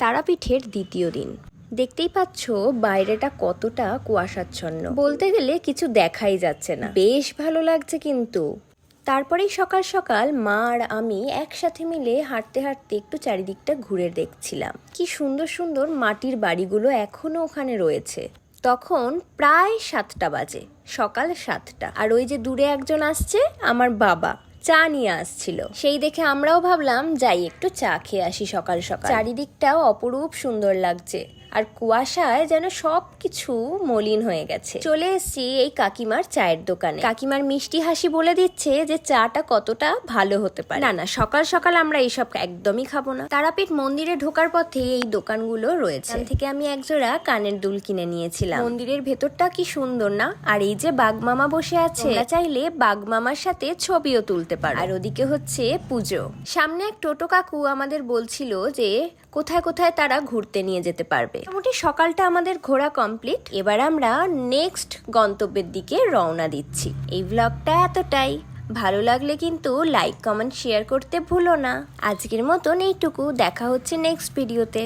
তারাপীঠের দ্বিতীয় দিন। দেখতেই পাচ্ছ বাইরেটা কতটা কুয়াশাচ্ছন্ন, বলতে গেলে কিছু দেখাই যাচ্ছে না। বেশ ভালো লাগছে কিন্তু। তারপরেই সকাল সকাল মা আর আমি একসাথে মিলে হাঁটতে হাঁটতে একটু চারিদিকটা ঘুরে দেখছিলাম। কি সুন্দর সুন্দর মাটির বাড়িগুলো এখনো ওখানে রয়েছে। তখন প্রায় 7টা বাজে, সকাল 7টা। আর ওই যে দূরে একজন আসছে, আমার বাবা চা নিয়ে আসছিল। সেই দেখে আমরাও ভাবলাম যাই একটু চা খেয়ে আসি সকাল সকাল। চারিদিকটাও অপরূপ সুন্দর লাগছে, আর কুয়াশায় যেন সবকিছু মলিন হয়ে গেছে। চলে এসেছি এই কাকিমার চায়ের দোকানে। কাকিমার মিষ্টি হাসি বলে দিচ্ছে যে চাটা কতটা ভালো হতে পারে। না সকাল সকাল আমরা এইসব একদমই খাবো না। তারাপীঠ মন্দিরে ঢোকার পথে এই দোকানগুলো রয়েছে। এখান থেকে আমি একজোড়া কানের দুল কিনে নিয়েছিলাম। মন্দিরের ভেতরটা কি সুন্দর না? আর এই যে বাঘমামা বসে আছে, তোমরা চাইলে বাঘমামার সাথে ছবিও তুলতে পারো। আর ওদিকে হচ্ছে পুজো। সামনে এক টোটো কাকু আমাদের বলছিল যে কোথায় কোথায় তারা ঘুরতে নিয়ে যেতে পারবে। মোটামুটি সকালটা আমাদের ঘোরা কমপ্লিট। এবার আমরা নেক্সট গন্তব্যের দিকে রওনা দিচ্ছি। এই ব্লগটা এতটাই। ভালো লাগলে কিন্তু লাইক কমেন্ট শেয়ার করতে ভুলো না। আজকের মতন এইটুকু। দেখা হচ্ছে নেক্সট ভিডিওতে।